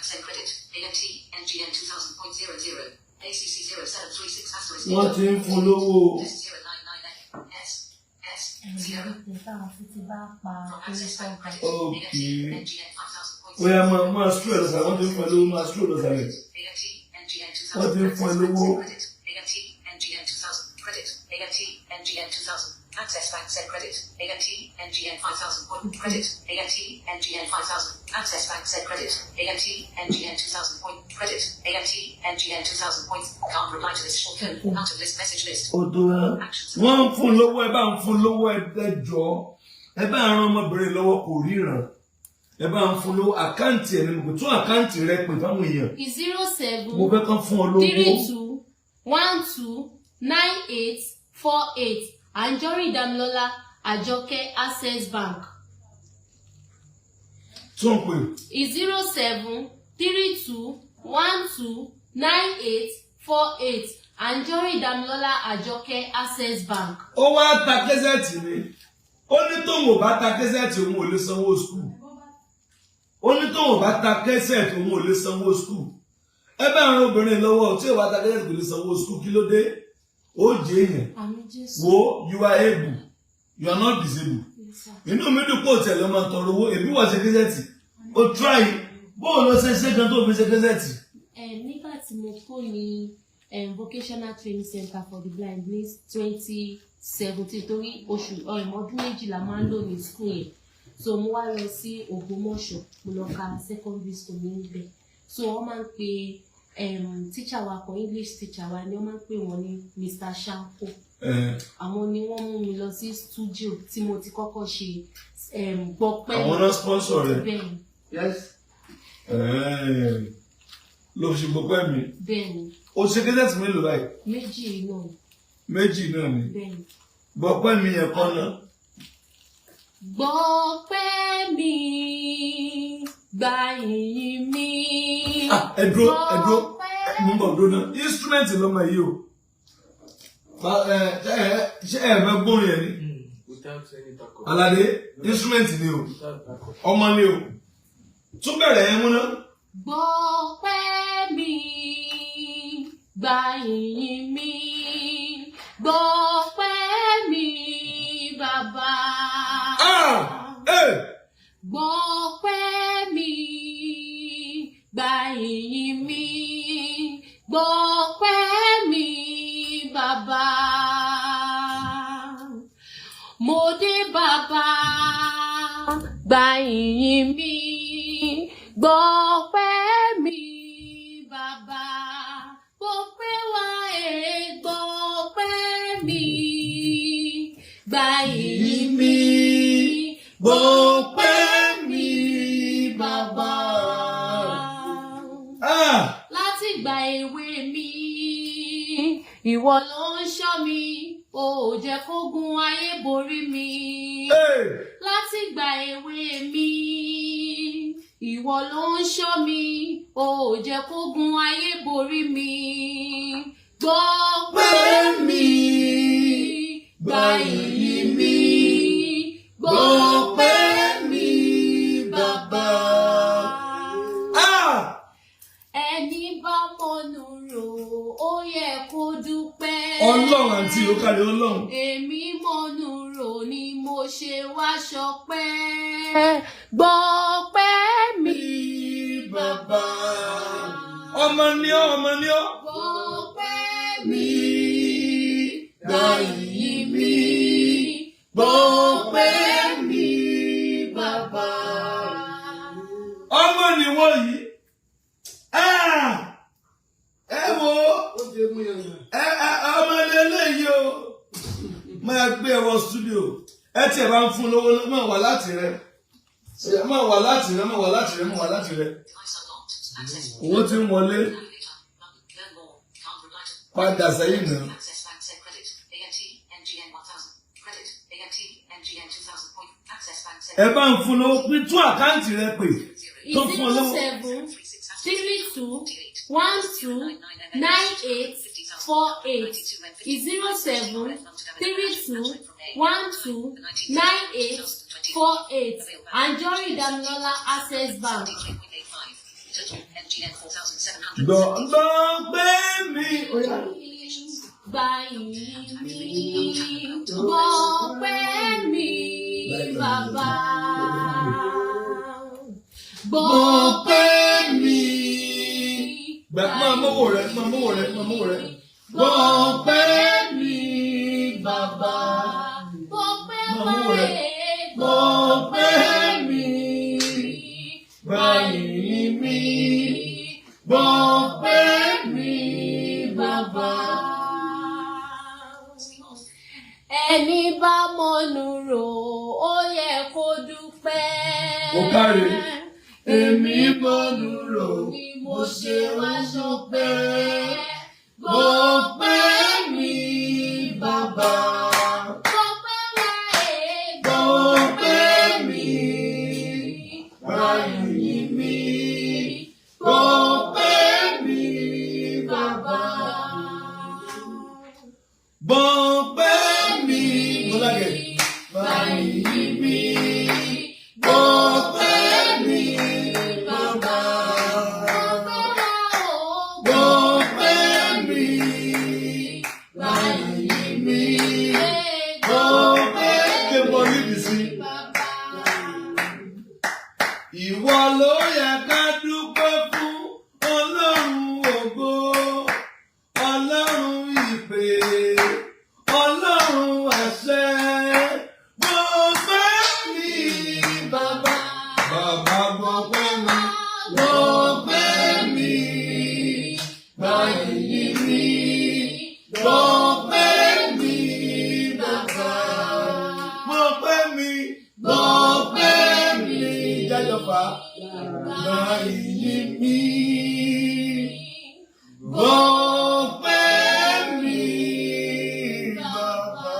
send credit. AMT, NGN 2000.00. ACC 0736 What in follow? Okay. Where am I straight? I want to follow my straight. What in follow? AMT, NGN 2000 credit. AMT, NGN 2000. Access Bank said credit. AMT, NGN 5000 point credit. AMT, NGN 5000. Access Bank said credit. AMT, NGN 2000 point credit. AMT, NGN 2000 points. Can't reply to this short code. Out of list message list. One follow about follow that jaw. About my brain lower courier. About follow a country and go to a country like with family. Is 07 32 12 98 48. Anjori Damlola Ajoke Access Bank. Is 07 32 12 98 48. Anjori Damlola Ajoke Access Bank. Ó wá ta kẹ́sẹ̀tì mi. Ó ní tóun ò bá ta kẹ́sẹ̀tì òun ò lè sanwó school. Ó ní tóun ò bá ta kẹ́sẹ̀tì òun ò lè sanwó school. Ẹ bá àwọn obìnrin lọ́wọ́ tí ò bá ta kẹ́sẹ̀tì kò lè sanwó school kí ló dé? Oh, Jane. Wo, you are able. You are not disabled. Yes, you know, me do quote tell man to rowo. If you was a gazette, o try. Bo lo se kan to be se gazette. Nígbà tí mo kọ́ ní vocational training center for the blind ní 2017 torí oṣù ọdún méjìlá máa ń lò ní school yẹn. So mo wá lọ sí Ògbómọ̀ṣọ́, mo lọ ka secondary school níbẹ̀. So wọ́n máa ń pe teacher wa kan English teacher wa ni wọ́n máa ń pè wọ́n ní Mr. Shanko. Àwọn ni wọ́n mú mi lọ sí studio tí mo ti kọ́kọ́ ṣe gbọpẹ́. Àwọn náà sponsor rẹ̀. Yes. Lọ ṣe gbọpẹ́ mi. Bẹ́ẹ̀ni. O ṣe gẹ́gẹ́ tí mélòó báyìí? Méjì náà. Méjì náà ni. Bẹ́ẹ̀ni. Gbọpẹ́ mi yẹn kọ́ náà. Gbọpẹ́ mi, gba ìyìn mi. Ẹ dúró. Mo ń bọ̀ dúró náà. Instrument lọ́mọ yìí o. Ṣé ẹ fẹ́ gbórin ẹ̀ ni? Aládé, instrument ni o. Ọmọ ni o. Tún bẹ̀rẹ̀ ẹ̀ mú náà. Gbọpẹ́ mi, gba ìyìn mi. Gbọpẹ́ mi, bàbá. Gbọpẹ́ mi, gba ìyìn mi. Gbọpẹ́ mi, bàbá. Mo dé bàbá, gba ìyìn mi. Gbọpẹ́ mi, bàbá. Gbọpẹ́ wa gbọpẹ́ mi. Gba ìyìn mi. Gbọpẹ́ mi, bàbá. Láti gba èwe mi, ìwọ ló ń ṣọ́ mi, o ò jẹ́ kógun ayé borí mi. Láti gba èwe mi, ìwọ ló ń ṣọ́ mi, o ò jẹ́ kógun ayé borí mi. Gbọpẹ́ mi, gba ìyìn mi. Gbọpẹ́ mi, bàbá. Ẹni bá mọ̀nù rò ó yẹ kó dúpẹ́. Ọlọ́run àti ìlúkàlẹ̀ Ọlọ́run. Èmi mọ̀nù rò ni mo ṣe wá ṣọpẹ́. Gbọpẹ́ mi, bàbá. Ọmọ ni ọ́. Gbọpẹ́ mi, gba ìyìn mi. Gbọpẹ́ mi, bàbá. Ọmọ ni wọ́n yìí. Ẹ wo ọmọ eléyìí o. Máa gbé ẹwọ studio. Ẹ tiẹ̀ bá ń fún lówó máa wà láti rẹ. Máa wà láti rẹ. Owó tí ń wọlé. Padà sẹ́yìn náà. Ẹ bá ń fún lówó pín tún àkáǹtì rẹ pè. Tó fún ọ lówó. 07 32 12 98 48 07 32 12 98 48 Anjori Damlola Access Bank. NGN 4700. Gbọ̀ngbọ̀n mi. Báyìí mi, gbọ̀pẹ́ mi, bàbá. Gbọ̀pẹ́ mi. Máa mọ́wọ́ rẹ̀. Gbọ̀pẹ́ mi, bàbá. Gbọ̀pẹ́ mi, báyìí mi, gbọ̀pẹ́ mi, bàbá. Ẹni bá mọ̀nù rò ó yẹ kó dúpẹ́. Ó káre. Èmi mọ̀nù rò mo ṣe wá ṣọpẹ́. Gbọ̀pẹ́ mi, bàbá. Gbọ̀pẹ́ mi, báyìí mi, gbọ̀pẹ́ mi, bàbá. Gbọ̀ngbọ̀n mi. Báyìí mi, gbọ̀pẹ́ mi, bàbá. Gbọ̀ngbọ̀n mi. Báyìí mi, Gbọ̀ngbọ̀n mo níbi sí. Ìwọ ló yẹ ká dúpẹ́ fún Ọlọ́run ògo, Ọlọ́run ìpè, Ọlọ́run àṣẹ. Gbọ̀ngbọ̀n mi. bàbá. Bàbá gbọ̀ngbọ̀n mi. Gbọ̀ngbọ̀n mi. Báyìí mi, Gbọ̀ngbọ̀n mi. bàbá. Gbọ̀ngbọ̀n mi. Gbọ̀ngbọ̀n mi. Jájọba. Báyìí mi. Gbọ̀ngbọ̀n mi. Bàbá.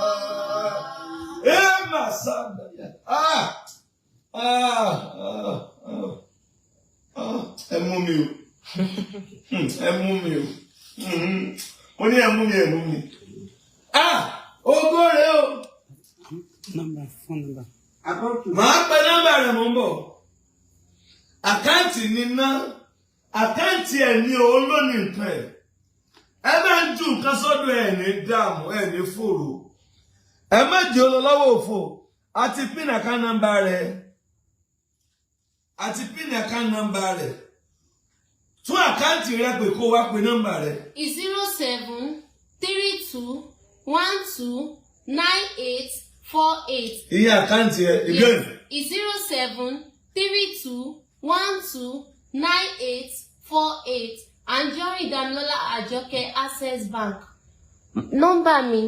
Ẹ máa sábà yá. Ẹ mú mi o. Ẹ mú mi o. Mo ní ẹ mú mi. Ògo rẹ̀ o. Phone number. Màá pe nọ́mbà rẹ̀ mò ń bọ̀. Àkáǹtì ni ná. Àkáǹtì ẹ̀ ní òun ló ní nǹkan ẹ̀. Ẹ bá ń ju nǹkan sọ́dọ̀ ẹ̀ ní dààmú ẹ̀ ní fòrò. Ẹ má jẹ́ olólọ́wọ́ òfò. Àti pín àkáǹtì nọ́mbà rẹ̀. Tún àkáǹtì rẹ̀ pé kó wá pe nọ́mbà rẹ̀. 0732129848. Iye àkáǹtì ẹ̀ again. 0732129848. Anjorin Damilola Ajoke Access Bank. Nọ́mbà mi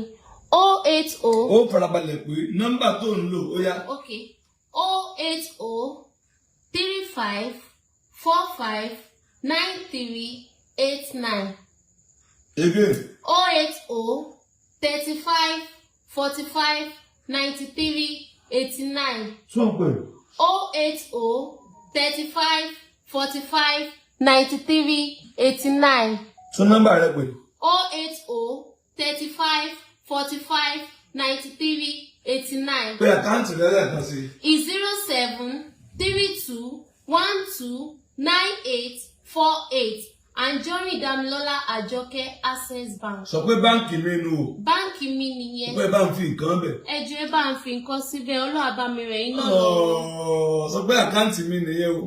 080. Ó farabalẹ̀ pé nọ́mbà tó ń lò ó yá. Okay. 08035459389. Again. 08035459389. Sọ pé. 08035459389. Tún nọ́mbà rẹ̀ pé. 08035459389. Pé àkáǹtì rẹ̀ lẹ́ẹ̀kan sí. 0732129848. Anjorin Damilola Ajoke Access Bank. Sọ pé báǹkì mi nù o. Báǹkì mi nìyẹn. Pé bá ń fi nǹkan bẹ̀. Ẹ jọ̀ọ́ ẹ bá ń fi nǹkan síbẹ̀, Ọlọ́run bá mi rẹ̀ yín náà lọ́wọ́. Sọ pé àkáǹtì mi nìyẹn o.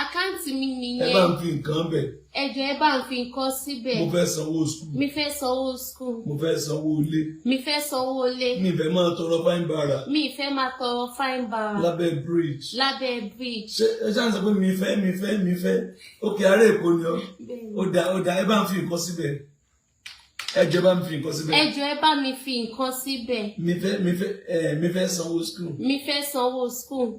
Àkáǹtì mi Ẹ nìyẹn. bá ń fi nǹkan bẹ̀. Ẹ jọ̀ọ́ ẹ bá ń fi nǹkan síbẹ̀. Mo fẹ́ sanwó skul. Mi fẹ́ sanwó school. Mo fẹ́ sanwó ilé. Mi fẹ́ sanwó ilé. Mi ìfẹ́ máa tọrọ fáìn bàrà. Mi ìfẹ́ máa tọrọ fine bar. Lábẹ́ bridge. Lábẹ́ bridge. Ṣé ẹ ṣáà ń sọ pé mi fẹ́. Òkè ará Èkó ni ọ́. Ó dà ẹ bá ń fi nǹkan síbẹ̀. Ẹ jẹ́ bá ń fi nǹkan síbẹ̀. Ẹ jọ̀ọ́ ẹ bá mi fi nǹkan síbẹ̀. Mi fẹ́ sanwó skul. Mi fẹ́ sanwó school.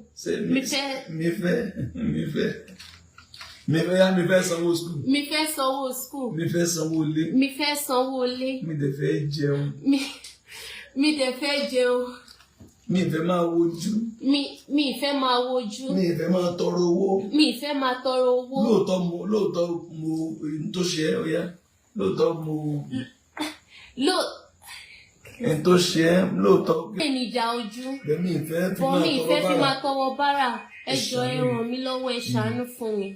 Mi fẹ́ sanwó skul. Mi fẹ́ sanwó school. Mi fẹ́ sanwó ilé. Mi fẹ́ sanwó ilé. Mi dẹ̀ fẹ́ jẹun. Mi dẹ̀ fẹ́ jẹun. Mi ìfẹ́ máa wojú. Mi ìfẹ́ máa wojú. Mi ìfẹ́ máa tọrọ owó. Mi ìfẹ́ máa tọrọ owó. Lóòótọ́ mo n tó ṣe ẹ́ ọ̀yá. Lóòótọ́ mo n tó ṣe ẹ́ lóòótọ́. Bẹ́ẹ̀ni ìjà ojú. Bẹ́ẹ̀ni ìfẹ́ fi máa tọwọ́ bára. Ẹ jọ̀ọ́ ẹ ràn mí lọ́wọ́, ẹ ṣàánú fún mi.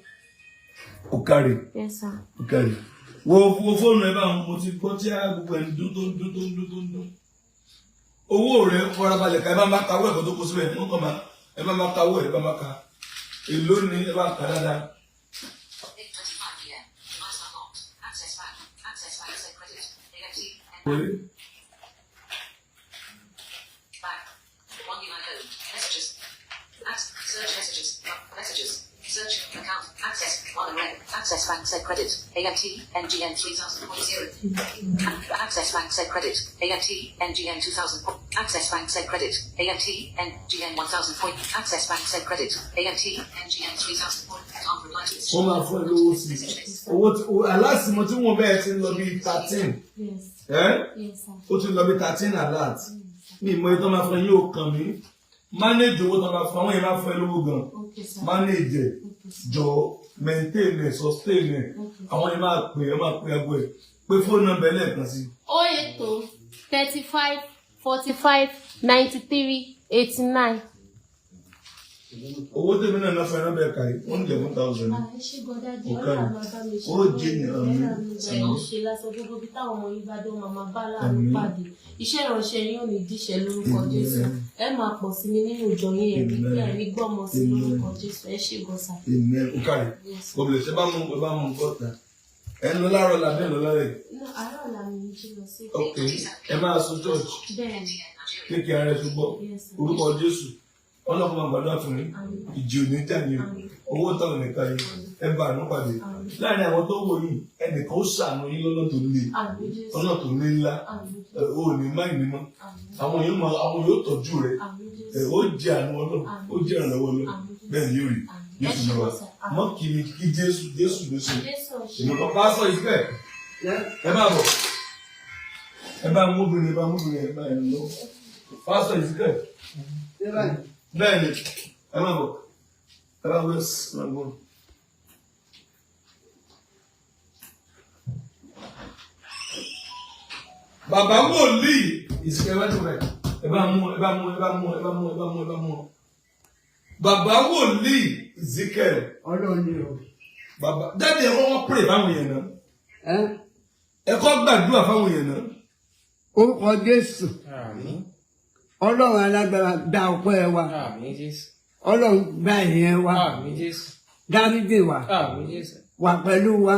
Okari. Yes, sir. Okari. Wo phone ẹ bá mo ti gbọ́ tí a gbogbo ẹni dún. Owó rẹ̀ farabalẹ̀ ká ẹ bá máa kawó ẹ̀kọ́ tó kó síbẹ̀ wọ́n kàn máa ẹ bá máa kawó ẹ bá máa ka. Èló ni ẹ bá kà dáadáa. 8:25 p.m. Device unlocked. Access bank. Access bank said credit. AFT. Back. 1 Unicode. Messages. Search messages. Messages. Search account. Access. 1 array. Access bank said credit. AFT. NGN 3000.0. Access bank said credit. AFT. NGN 2000. Access bank said credit. AFT. NGN 1000. Access bank said credit. AFT. NGN 3000. Can't reply to this. Wọ́n máa fún ẹ lówó sí i. Owó aláàsìmọ́ tí wọ́n bẹ̀rẹ̀ ti ń lọ bí 13. Yes. Yes, sir. Ó ti lọ bí 13 alert. Mi ìmọ̀ ìtọ́ máa fún ẹ yóò kàn mí. Manage owó tó máa fún àwọn yẹn máa fún ẹ lówó gan. Okay, sir. Manage ẹ̀ jọ maintain ẹ̀ sustain ẹ̀. Àwọn yẹn máa pè é máa pè ẹgbẹ́ ẹ̀ pé fóònù nọ́mbà ẹ̀ lẹ́ẹ̀kan sí. 080 35 45 93 89. Owó tèmi náà fẹ́ nọ́mbà ẹ̀ka yìí 11,000. Ṣé gbọ́dá di Okay. ọ̀rọ̀ àgbàgbà mi ṣe Ó jẹ́ ènìyàn mi. ṣe lásán gbogbo bí táwọn ọmọ yìí bá dé màmá bá láàánú pàdé. Iṣẹ́ ìránṣẹ́ yín ò ní díṣẹ́ lórúkọ Jésù. Ẹ máa pọ̀ sí mi nínú ìjọ yín ẹ̀rí bí ẹ̀rí gbọ́mọ sí lórúkọ Jésù. Ẹ ṣe gọ́sà. Amen. Okari. Kọ̀bìlẹ̀ ṣe bá mú bọ́ta. Ẹ ń lọ láàárọ̀ làbẹ́ ń lọ lálẹ́. Àárọ̀ làmì ń jí lọ sí. Ok. Ẹ máa sọ church. Bẹ́ẹ̀ni. Kéèkì ara ẹ ṣùgbọ́n. Orúkọ Jésù. Ọlọ́run máa gbàdúrà fún yín. Ìjì ò ní jà ní o. Owó táwọn nìkan yìí. Ẹ bá àánú pàdé. Láàárín àwọn tó wò yìí, ẹnìkan ó ṣàánú yín lọ́nà tó le. Lọ́nà tó ní ńlá. O ò ní máì ní mọ́. Àwọn yóò tọ́jú rẹ̀. Ó jẹ́ àánú Ọlọ́run. Ó jẹ́ ìrànlọ́wọ́ Ọlọ́run. Bẹ́ẹ̀ ni yóò rí. Yóò fi lọ́wọ́. Mọ́ kí ni kí Jésù ló ṣe. Èmi kan pásọ̀ yìí bẹ́ẹ̀. Ẹ máa bọ̀. Ẹ bá mú obìnrin ẹ bá ẹ̀ lọ. Pásọ̀ yìí bẹ́ẹ̀. Bẹ́ẹ̀ni, ẹ máa bọ̀. Ẹ bá wẹ́sì máa gbọ́. Bàbá wòlíì ìsìnkẹ́ wájú rẹ̀. Ẹ bá mú. Bàbá wòlíì ìsìnkẹ́. Ọlọ́run ni o. Bàbá jáde ẹ̀kọ́ wọn pèrè fáwọn èèyàn náà. Ẹ̀kọ́ gbàdúrà fáwọn èèyàn náà. Orúkọ Jésù. Ọlọ́run alágbára dá ọpẹ́ wa. Ọlọ́run gba ìyẹn wa. Dáríjì wa. Wà pẹ̀lú wa.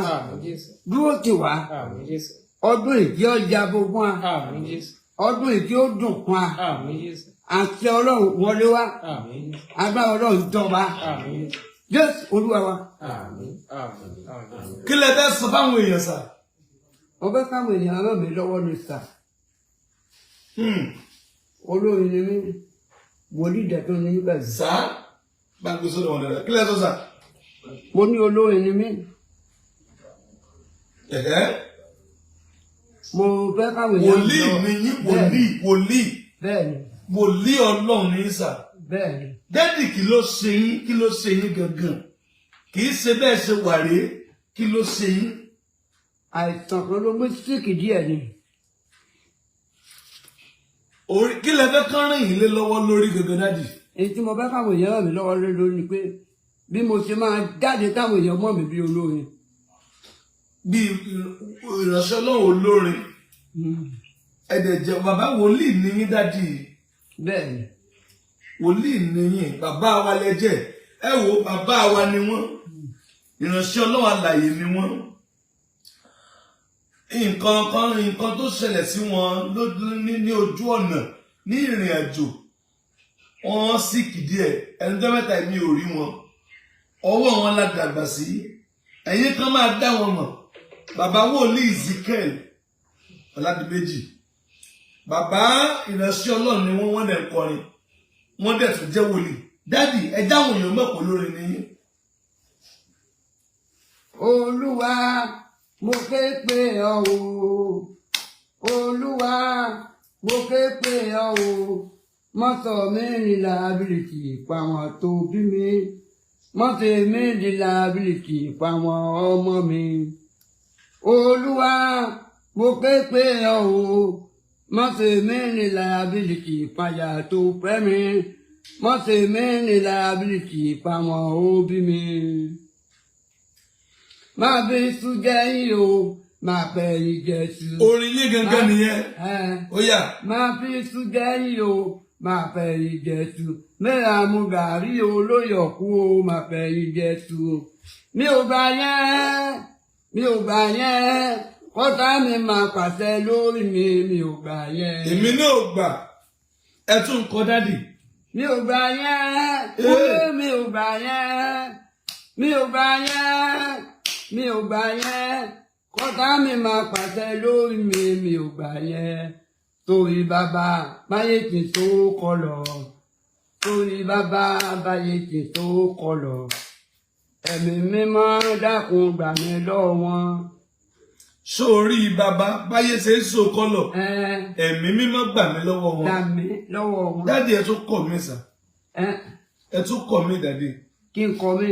Dúró tì wá. Ọdún ìdí ọjà gbogbo wa. Ọdún ìdí ó dùn fún wa. Àti Ọlọ́run wọlé wa. Agbára Ọlọ́run jọba. Jésù Olúwa wa. Kí lẹ fẹ́ sọ fáwọn èèyàn sà? Mo fẹ́ káwọn èèyàn ràn mí lọ́wọ́ ní sà. Olórin ni mí, wòlíì dẹ̀tún ni nígbà yìí. Sá bá gbé sọ́dọ̀ wọn dáadáa. Kí lẹ sọ sà? Mo ní olórin ni mí. Mo fẹ́ káwọn èèyàn Wòlíì ni yín wòlíì. Bẹ́ẹ̀ni. Wòlíì Ọlọ́run ní sà. Bẹ́ẹ̀ni. Dádì kí ló ṣe yín gangan? Kì í ṣe bẹ́ẹ̀ ṣe wà rèé. Kí ló ṣe yín? Àìsàn kan ló mú síkì díẹ̀ ni. Kí lẹ fẹ́ kán rìn yín lé lọ́wọ́ lórí gangan dádì? Èyí tí mo fẹ́ káwọn èèyàn ràn mí lọ́wọ́ lórí ni pé bí mo ṣe máa jáde káwọn èèyàn mọ̀ mí bí olórin. Bí ìránṣẹ́ Ọlọ́run olórin. Ẹ̀dẹ̀ jẹ́ bàbá wòlíì ni yín dádì. Bẹ́ẹ̀ni. Wòlíì ni yín, bàbá wa lẹ́jẹ̀. Ẹ wo bàbá wa ni wọ́n. Ìránṣẹ́ Ọlọ́run alààyè ni wọ́n. Nǹkan tó ṣẹlẹ̀ sí wọn ní ojú ọ̀nà ní ìrìn àjò wọ́n sì kìdí ẹ̀ ẹni tó mẹ́ta mi ò rí wọn ọwọ́ wọn la dàgbà sí ẹ̀yin kan máa dá wọn mọ̀ bàbá wòlíì Ezekiel Ọládìméjì bàbá ìránṣẹ́ Ọlọ́run ni wọ́n dẹ̀ kọrin wọ́n dẹ̀ tún jẹ́ wòlíì dádì ẹ dáhùn èèyàn mọ̀pọ̀ lórí ni. Olúwa mo ké pè ọ́ o Olúwa mo ké pè ọ́ o mọ́tò mi ní làbílìkì pàwọn tó bí mi mọ́tò mi ní làbílìkì pàwọn ọmọ mi Olúwa mo ké pè ọ́ o mọ́tò mi ní làbílìkì pàyà tó fẹ́ mi mọ́tò mi ní làbílìkì pàwọn òbí mi. máa fi iṣu jẹ yín o máa fẹ̀yìn jẹ iṣu. Orin yín gangan nìyẹn. Ó yá. Máa fi iṣu jẹ yín o máa fẹ̀yìn jẹ iṣu. Mẹ́ra mu gàrí olóyọ̀kú o máa fẹ̀yìn jẹ iṣu. Mi ò gbà yẹn. Kọ́tà mi máa pàṣẹ lórí mi ò gbà yẹn. Èmi náà gbà. Ẹ tún kọ dádì. Mi ò gbà yẹn. Mi ò gbà yẹn. Kọ́tà mi máa pàṣẹ lórí mi ò gbà yẹn. Torí bàbá báyé ti tó kọlọ̀. Torí bàbá báyé ti tó kọlọ̀. Ẹ̀mí mímọ́ dákun gbà mí lọ́wọ́ wọn. Sórí bàbá báyé ṣe ń so kọ́lọ̀. Ẹ̀mí mímọ́ gbà mí lọ́wọ́ wọn. Gbà mí lọ́wọ́ wọn. Dádì ẹ tún kọ̀ mí sà. Ẹ tún kọ̀ mí dádì. Kí n kọ̀ mí.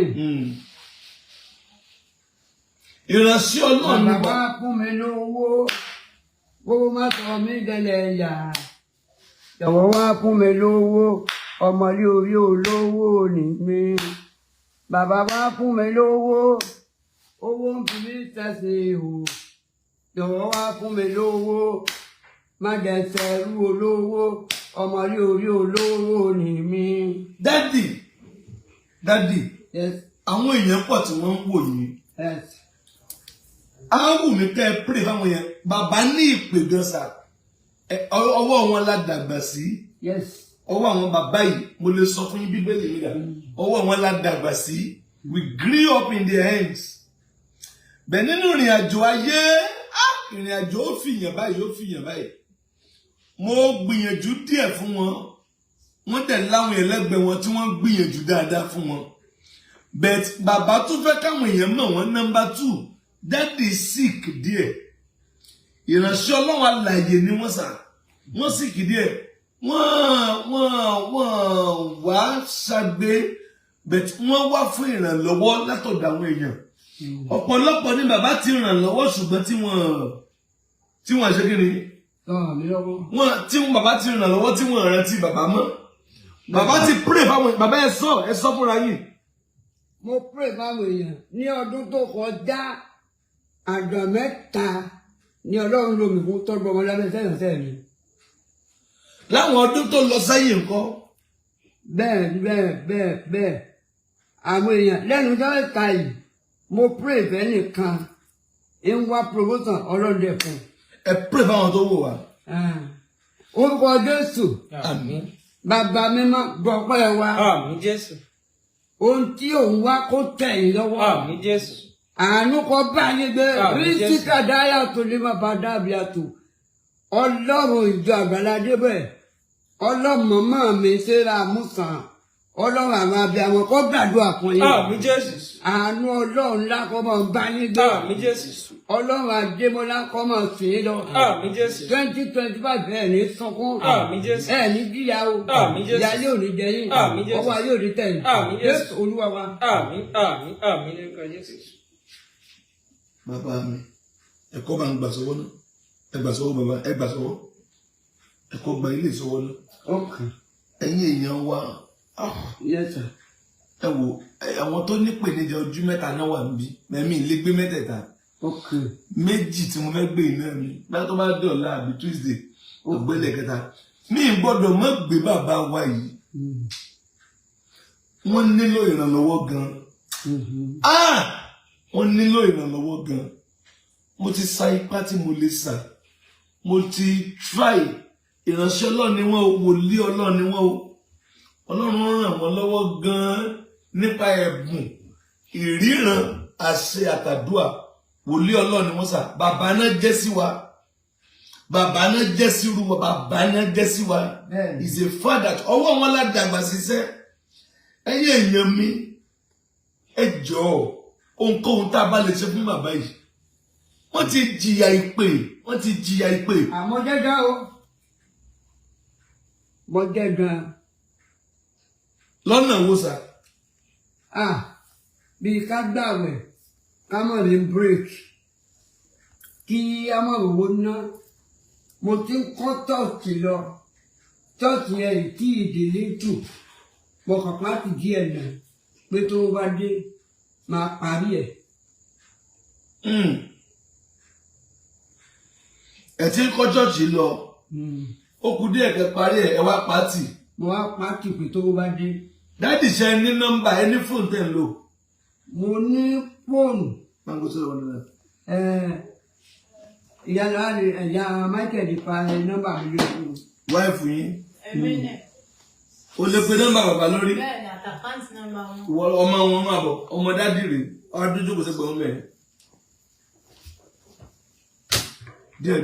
Ìránṣẹ́ Ọlọ́run. Bàbá fún mi lówó. Owó má sọ mí dẹlẹ̀ yà. Jọ̀wọ́ wá fún mi lówó. Ọmọlé orí olówó ni mí. Bàbá wá fún mi lówó. Owó ń fi mí tẹ̀sí o. Jọ̀wọ́ wá fún mi lówó. Má jẹ́ sẹ́rú olówó. Ọmọlé orí olówó ni mí. Dádì. Yes. Àwọn èèyàn pọ̀ tí wọ́n ń wò yín. Yes. Á wù mí kẹ́ ẹ pray fáwọn yẹn. Bàbá ní ìpè gan sà. Ọwọ́ wọn la dàgbà sí. Yes. Ọwọ́ àwọn bàbá yìí mo lè sọ fún yín Bíbélì mi dà. Ọwọ́ wọn la dàgbà sí. We grew up in their hands. Bẹ́ẹ̀ nínú ìrìn àjò ayé, ìrìn àjò ó fìyàn báyìí. Mo gbìyànjú díẹ̀ fún wọn. Wọ́n tẹ̀ láwọn ẹlẹ́gbẹ̀ẹ́ wọn tí wọ́n gbìyànjú dáadáa fún wọn. But bàbá tún fẹ́ káwọn èèyàn mọ̀ wọ́n number 2. Daddy sick díẹ̀. Ìránṣẹ́ Ọlọ́run alààyè ni wọ́n sà. Wọ́n sick díẹ̀. Wọ́n wá ṣàgbé. But wọ́n wá fún ìrànlọ́wọ́ látọ̀dọ̀ àwọn èèyàn. Ọ̀pọ̀lọpọ̀ ni bàbá ti ràn lọ́wọ́ ṣùgbọ́n tí wọ́n ṣe kí ni? Tí bàbá ti ràn lọ́wọ́ tí wọ́n rántí bàbá mọ́. Bàbá ti pray fáwọn bàbá ẹ sọ fúnra yìí. Mo pray fáwọn èèyàn ní ọdún tó kọjá àjọ 3 ni Ọlọ́run lò mí fún tọ́jú ọmọ lábẹ́ sẹ́yìn mi. Láwọn ọdún tó lọ sẹ́yìn ńkọ́? Bẹ́ẹ̀. Àwọn èèyàn lẹ́nu ọjọ́ mẹ́ta yìí mo pray fẹ́ nìkan ń wá promotion ọlọ́dẹ fún. Ẹ pray fáwọn tó wò wá. Orúkọ Jésù. Àmín. Bàbá mímọ́ gbọ́pẹ́ wa. Àmín Jésù. Ohun tí òun wá kó tẹ̀ yín lọ́wọ́. Àmín Jésù. Àánú kọ bá yín gbé. Àmín Jésù. Rí síkà dáyà tó lè má bá dábìí àtò. Ọlọ́run ìjọ Àgbàlá Débẹ̀. Ọlọ́mọ̀mọ́ mi ṣera àmúsàn. Ọlọ́run àwọn abiyamọ kó gbàdúrà fún yín. Àmín Jésù. Àánú Ọlọ́run ńlá kó máa bá yín gbé. Àmín Jésù. Ọlọ́run àdémọ́lá kó máa sìn yín lọ. Àmín Jésù. 2025 ẹ̀ ní sọkún. Àmín Jésù. Ẹ̀ ní jíyà o. Àmín Jésù. Ìyá yóò ní jẹ yín. Àmín Jésù. Ọwọ́ yóò ní tẹ̀yìn. Àmín Jésù. Jésù Olúwa wa. Àmín lórúkọ Jésù. Bàbá mi, ẹ̀kọ́ bá ń gbà sọ́wọ́ náà. Ẹ gbà sọ́wọ́ bàbá, ẹ gbà sọ́wọ́. Ẹ̀kọ́ gba ilé ìsọwọ́ náà. Okay. Ẹ̀yin èèyàn wa. Yes sir. Ẹ wo àwọn tó ní ìpèníjà ojú mẹ́ta náà wà níbí. Mẹ́mí ilé gbé mẹ́tẹ̀ẹ̀ta. Okay. Méjì tí mo fẹ́ gbé iná mi. Bá tó bá dé ọ̀la àbí Tuesday. Ọ̀gbẹ́lẹ̀ kẹta. Mi gbọ́dọ̀ má gbé bàbá wa yìí. Wọ́n nílò ìrànlọ́wọ́ gan. Wọ́n nílò ìrànlọ́wọ́ gan. Mo ti sa ipá tí mo lè sà. Mo ti try. Ìránṣẹ́ Ọlọ́run ni wọ́n o, wòlíì Ọlọ́run ni wọ́n o. Ọlọ́run ràn wọ́n lọ́wọ́ gan nípa ẹ̀bùn, ìríran, àṣẹ àtàdúà. Wòlíì Ọlọ́run ni wọ́n sà. Bàbá náà jẹ́ sí wa. Bàbá náà jẹ́ sí irú wa. Bàbá náà jẹ́ sí wa. Is a father. Ọwọ́ wọn la dàgbà síṣẹ́. Ẹ̀yin èèyàn mi, ẹ jọ̀ọ́ ohunkóhun tá a bá lè ṣe fún bàbá yìí. Wọ́n ti jìyà ìpè. Àmọ́ jẹ́jọ́ o. Mo jẹ́ gan. Lọ́nà wo sà? Bí ká gbàwẹ̀, ká mọ̀ ní break. Kí a mọ̀ owó ná. Mo ti ń kọ́ tọ́ọ̀tì lọ. Tọ́ọ̀tì yẹn tí ìdílé tù. Mo kàn pàtì díẹ̀ náà. Pé tó bá dé, máa parí ẹ̀. ẹ ti ń kọ́ ṣọ́ọ̀ṣì lọ ó kù díẹ̀ kẹ́ parí ẹ wá pátì. Mo wá pátì pé tó bá dé. Dáàdì ṣe ní nọ́mbà ẹ ní fóònù tẹ̀ ń lò. Mo ní fóònù. Máa ń gbé sọ̀rọ̀ nínú ẹ̀. Ìyá Michael fa nọ́mbà mi lórí. Wáìfù yín. Ẹ̀mí nẹ̀. O lè pe nọ́mbà bàbá lórí. Bẹ́ẹ̀ni àtàkáǹtì nọ́mbà wọn. Ìwọ ọmọ wọn máa bọ̀ ọmọ dádì rè ọdún jókòó sí pẹ̀lú mẹ́rin. Díẹ̀.